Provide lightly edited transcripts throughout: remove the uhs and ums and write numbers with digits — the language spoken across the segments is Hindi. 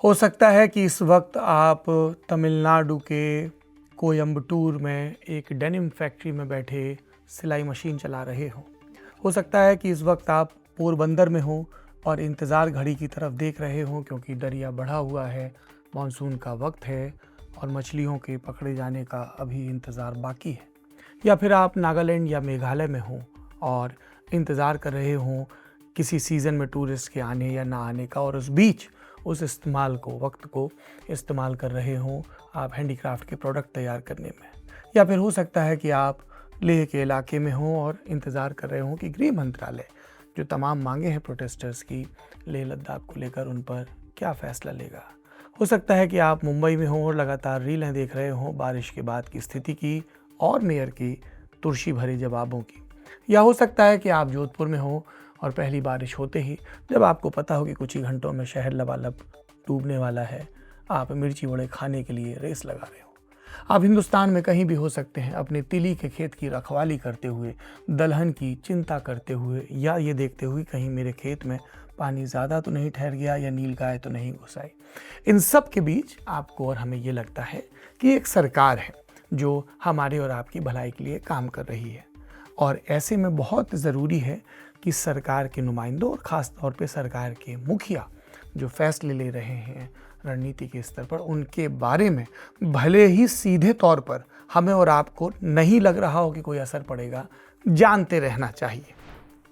हो सकता है कि इस वक्त आप तमिलनाडु के कोयम्बटूर में एक डेनिम फैक्ट्री में बैठे सिलाई मशीन चला रहे हो। हो सकता है कि इस वक्त आप पोरबंदर में हो और इंतज़ार घड़ी की तरफ देख रहे हो, क्योंकि दरिया बढ़ा हुआ है, मानसून का वक्त है और मछलियों के पकड़े जाने का अभी इंतज़ार बाकी है। या फिर आप नागालैंड या मेघालय में हो और इंतज़ार कर रहे हो किसी सीज़न में टूरिस्ट के आने या ना आने का, और उस बीच उस वक्त को इस्तेमाल कर रहे हो आप हैंडीक्राफ्ट के प्रोडक्ट तैयार करने में। या फिर हो सकता है कि आप लेह के इलाके में हो और इंतज़ार कर रहे हो कि गृह मंत्रालय जो तमाम मांगे हैं प्रोटेस्टर्स की लेह लद्दाख को लेकर, उन पर क्या फ़ैसला लेगा। हो सकता है कि आप मुंबई में हो और लगातार रीलें देख रहे हो बारिश के बाद की स्थिति की और मेयर की तुर्शी भरे जवाबों की। या हो सकता है कि आप जोधपुर में हो और पहली बारिश होते ही, जब आपको पता हो कि कुछ ही घंटों में शहर लबालब डूबने वाला है, आप मिर्ची वड़े खाने के लिए रेस लगा रहे हो। आप हिंदुस्तान में कहीं भी हो सकते हैं, अपने तिली के खेत की रखवाली करते हुए, दलहन की चिंता करते हुए, या ये देखते हुए कहीं मेरे खेत में पानी ज़्यादा तो नहीं ठहर गया या नील गाय तो नहीं घुस आई। इन सब के बीच आपको और हमें ये लगता है कि एक सरकार है जो हमारे और आपकी भलाई के लिए काम कर रही है, और ऐसे में बहुत ज़रूरी है कि सरकार के नुमाइंदों और ख़ास तौर पे सरकार के मुखिया जो फैसले ले रहे हैं रणनीति के स्तर पर, उनके बारे में भले ही सीधे तौर पर हमें और आपको नहीं लग रहा हो कि कोई असर पड़ेगा, जानते रहना चाहिए।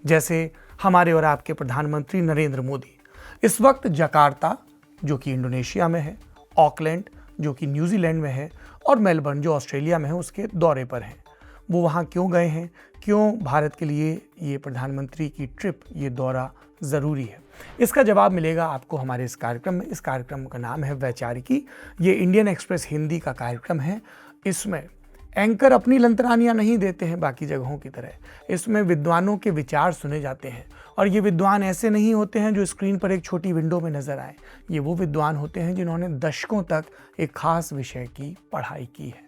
जैसे हमारे और आपके प्रधानमंत्री नरेंद्र मोदी इस वक्त जकार्ता जो कि इंडोनेशिया में है, ऑकलैंड जो कि न्यूजीलैंड में है, और मेलबर्न जो ऑस्ट्रेलिया में है, उसके दौरे पर हैं। वो वहाँ क्यों गए हैं, क्यों भारत के लिए ये प्रधानमंत्री की ट्रिप, ये दौरा ज़रूरी है, इसका जवाब मिलेगा आपको हमारे इस कार्यक्रम में। इस कार्यक्रम का नाम है वैचारिकी। ये इंडियन एक्सप्रेस हिंदी का कार्यक्रम है। इसमें एंकर अपनी लंतरानियाँ नहीं देते हैं बाकी जगहों की तरह। इसमें विद्वानों के विचार सुने जाते हैं, और ये विद्वान ऐसे नहीं होते हैं जो स्क्रीन पर एक छोटी विंडो में नज़र आए। ये वो विद्वान होते हैं जिन्होंने दशकों तक एक खास विषय की पढ़ाई की है।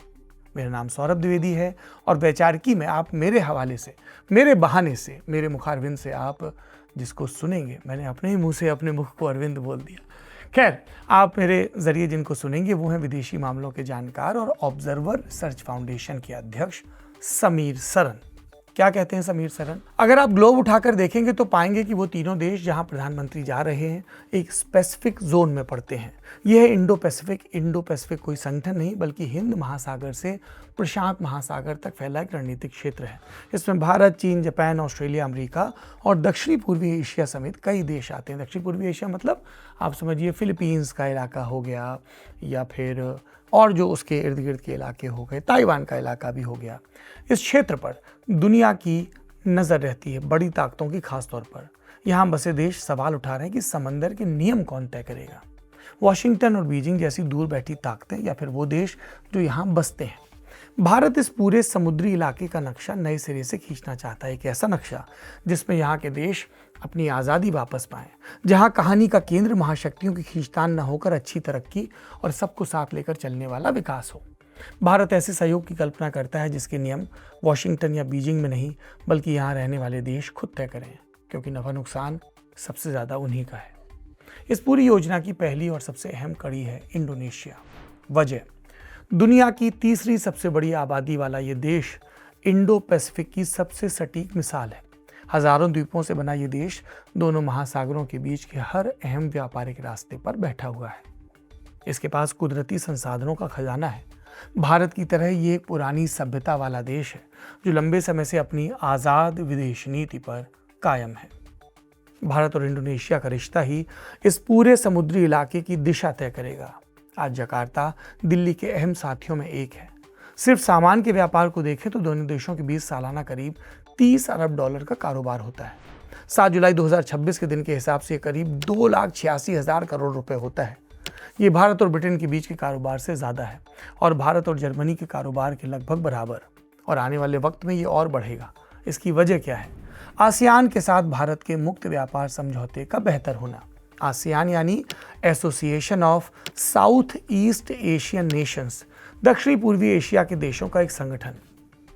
मेरा नाम सौरभ द्विवेदी है, और वैचारिकी में आप मेरे हवाले से, मेरे बहाने से, मेरे मुखारविंद से आप जिसको सुनेंगे, मैंने अपने ही मुंह से अपने मुख को अरविंद बोल दिया। खैर, आप मेरे ज़रिए जिनको सुनेंगे वो हैं विदेशी मामलों के जानकार और ऑब्जर्वर रिसर्च फाउंडेशन के अध्यक्ष समीर सरन। क्या कहते हैं समीर सरन? अगर आप ग्लोब उठाकर देखेंगे तो पाएंगे कि वो तीनों देश जहां प्रधानमंत्री जा रहे हैं एक स्पेसिफिक जोन में पड़ते हैं। यह है इंडो पैसिफिक। इंडो पैसिफिक कोई संगठन नहीं, बल्कि हिंद महासागर से प्रशांत महासागर तक फैला एक रणनीतिक क्षेत्र है। इसमें भारत, चीन, जापान, ऑस्ट्रेलिया, अमेरिका और दक्षिणी पूर्वी एशिया समेत कई देश आते हैं। दक्षिणी पूर्वी एशिया मतलब आप समझिए फिलीपींस का इलाका हो गया, या फिर और जो उसके इर्द गिर्द के इलाके हो गए, ताइवान का इलाका भी हो गया। इस क्षेत्र पर दुनिया की नज़र रहती है, बड़ी ताकतों की खास तौर पर। यहाँ बसे देश सवाल उठा रहे हैं कि समंदर के नियम कौन तय करेगा। वॉशिंगटन और बीजिंग जैसी दूर बैठी ताकतें, या फिर वो देश जो यहाँ बसते हैं। भारत इस पूरे समुद्री इलाके का नक्शा नए सिरे से खींचना चाहता है, एक ऐसा नक्शा जिसमें यहाँ के देश अपनी आज़ादी वापस पाएं, जहाँ कहानी का केंद्र महाशक्तियों की खींचतान न होकर अच्छी तरक्की और सबको साथ लेकर चलने वाला विकास हो। भारत ऐसे सहयोग की कल्पना करता है जिसके नियम वॉशिंगटन या बीजिंग में नहीं, बल्कि यहाँ रहने वाले देश खुद तय करें, क्योंकि नफा नुकसान सबसे ज़्यादा उन्हीं का है। इस पूरी योजना की पहली और सबसे अहम कड़ी है इंडोनेशिया। वजह, दुनिया की तीसरी सबसे बड़ी आबादी वाला ये देश इंडो पैसिफिक की सबसे सटीक मिसाल है। हजारों द्वीपों से बना ये देश दोनों महासागरों के बीच के हर अहम व्यापारिक रास्ते पर बैठा हुआ है। इसके पास कुदरती संसाधनों का खजाना है। भारत की तरह ये एक पुरानी सभ्यता वाला देश है जो लंबे समय से अपनी आज़ाद विदेश नीति पर कायम है। भारत और इंडोनेशिया का रिश्ता ही इस पूरे समुद्री इलाके की दिशा तय करेगा। आज जकार्ता दिल्ली के अहम साथियों में एक है। सिर्फ सामान के व्यापार को देखें तो दोनों देशों के बीच सालाना करीब 30 अरब डॉलर का कारोबार होता है। 7 जुलाई 2026 के दिन के हिसाब से करीब 2,86,000 करोड़ रुपए होता है। ये भारत और ब्रिटेन के बीच के कारोबार से ज़्यादा है, और भारत और जर्मनी के कारोबार के लगभग बराबर, और आने वाले वक्त में ये और बढ़ेगा। इसकी वजह क्या है? आसियान के साथ भारत के मुक्त व्यापार समझौते का बेहतर होना। आसियान यानी association of south east Asian Nations, दक्षिणी पूर्वी एशिया के देशों का एक संगठन।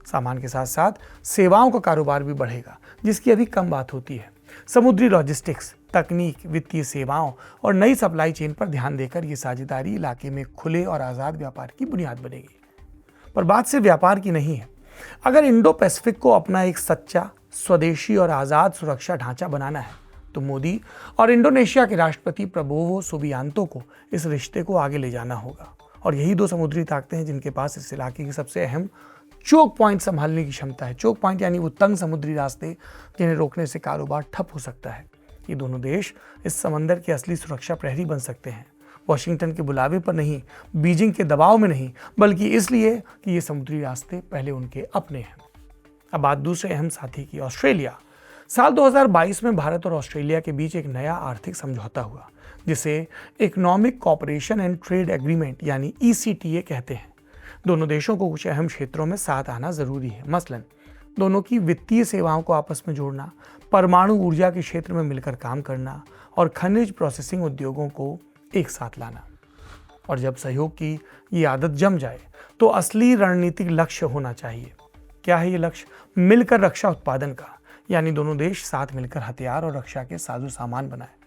सामान के साथ साथ सेवाओं का कारोबार भी बढ़ेगा, जिसकी अभी कम बात होती है। समुद्री लॉजिस्टिक्स, तकनीक, वित्तीय सेवाओं और नई सप्लाई चेन पर ध्यान देकर ये साझेदारी इलाके में खुले और आज़ाद व्यापार की बुनियाद बनेगी। पर बात सिर्फ व्यापार की नहीं है। अगर इंडो पैसिफिक को अपना एक सच्चा, स्वदेशी और आज़ाद सुरक्षा ढांचा बनाना है तो मोदी और इंडोनेशिया के राष्ट्रपति प्रबोवो सुबियांतो को इस रिश्ते को आगे ले जाना होगा। और यही दो समुद्री ताकतें हैं जिनके पास इस इलाके की सबसे अहम चोक पॉइंट संभालने की क्षमता है। चोक पॉइंट यानी वो तंग समुद्री रास्ते जिन्हें रोकने से कारोबार ठप हो सकता है। ये दोनों देश इस समंदर के असली सुरक्षा प्रहरी बन सकते हैं, वॉशिंगटन के बुलावे पर नहीं, बीजिंग के दबाव में नहीं, बल्कि इसलिए कि ये समुद्री रास्ते पहले उनके अपने हैं। अब बात दूसरे अहम साथी की, ऑस्ट्रेलिया। साल 2022 में भारत और ऑस्ट्रेलिया के बीच एक नया आर्थिक समझौता हुआ जिसे economic cooperation and trade agreement यानी ECTA कहते हैं। दोनों देशों को कुछ अहम क्षेत्रों में साथ आना जरूरी है। मसलन दोनों की वित्तीय सेवाओं को आपस में जोड़ना, परमाणु ऊर्जा के क्षेत्र में मिलकर काम करना और खनिज प्रोसेसिंग उद्योगों को एक साथ लाना। और जब सहयोग की ये आदत जम जाए तो असली रणनीतिक लक्ष्य होना चाहिए। क्या है ये लक्ष्य? मिलकर रक्षा उत्पादन का, यानी दोनों देश साथ मिलकर हथियार और रक्षा के साजो सामान बनाए।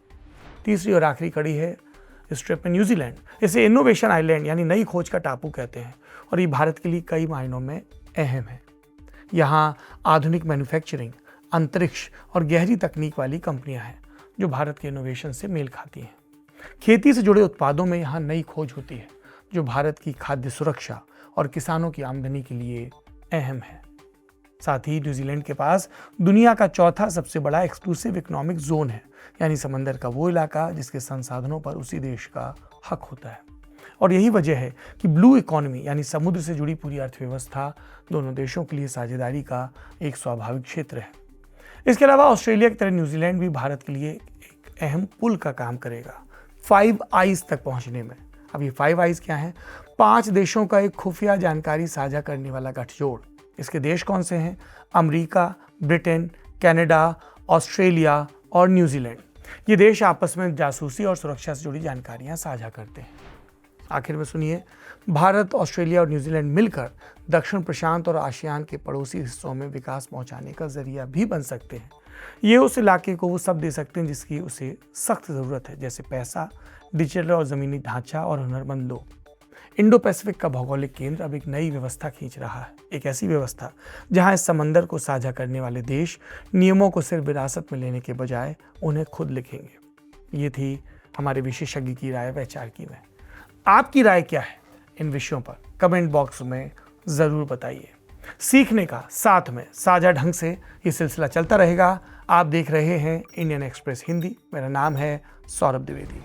तीसरी और आखिरी कड़ी है इस ट्रिप में न्यूजीलैंड। इसे इनोवेशन आइलैंड यानी नई खोज का टापू कहते हैं और ये भारत के लिए कई मायनों में अहम है। यहाँ आधुनिक मैन्युफैक्चरिंग, अंतरिक्ष और गहरी तकनीक वाली कंपनियां हैं जो भारत के इनोवेशन से मेल खाती हैं। खेती से जुड़े उत्पादों में यहाँ नई खोज होती है जो भारत की खाद्य सुरक्षा और किसानों की आमदनी के लिए अहम है। साथ ही न्यूजीलैंड के पास दुनिया का चौथा सबसे बड़ा एक्सक्लूसिव इकोनॉमिक जोन है, यानी समंदर का वो इलाका जिसके संसाधनों पर उसी देश का हक होता है। और यही वजह है कि ब्लू इकोनॉमी यानी समुद्र से जुड़ी पूरी अर्थव्यवस्था दोनों देशों के लिए साझेदारी का एक स्वाभाविक क्षेत्र है। इसके अलावा ऑस्ट्रेलिया की तरह न्यूजीलैंड भी भारत के लिए एक अहम पुल का काम करेगा 5 आइज तक पहुंचने में। अब ये 5 आइज क्या है? 5 देशों का एक खुफिया जानकारी साझा करने वाला गठजोड़। इसके देश कौन से हैं? अमेरिका, ब्रिटेन, कनाडा, ऑस्ट्रेलिया और न्यूजीलैंड। ये देश आपस में जासूसी और सुरक्षा से जुड़ी जानकारियां साझा करते हैं। आखिर में सुनिए, भारत, ऑस्ट्रेलिया और न्यूजीलैंड मिलकर दक्षिण प्रशांत और आसियान के पड़ोसी हिस्सों में विकास पहुंचाने का जरिया भी बन सकते हैं। ये उस इलाके को वो सब दे सकते हैं जिसकी उसे सख्त ज़रूरत है, जैसे पैसा, डिजिटल और ज़मीनी ढांचा और हुनरमंद लोग। इंडो पैसिफिक का भौगोलिक केंद्र अब एक नई व्यवस्था खींच रहा है, एक ऐसी व्यवस्था जहां इस समंदर को साझा करने वाले देश नियमों को सिर्फ विरासत में लेने के बजाय उन्हें खुद लिखेंगे। ये थी हमारे विशेषज्ञ की राय वैचारिकी में। आपकी राय क्या है इन विषयों पर? कमेंट बॉक्स में ज़रूर बताइए। सीखने का साथ में साझा ढंग से ये सिलसिला चलता रहेगा। आप देख रहे हैं इंडियन एक्सप्रेस हिंदी। मेरा नाम है सौरभ द्विवेदी।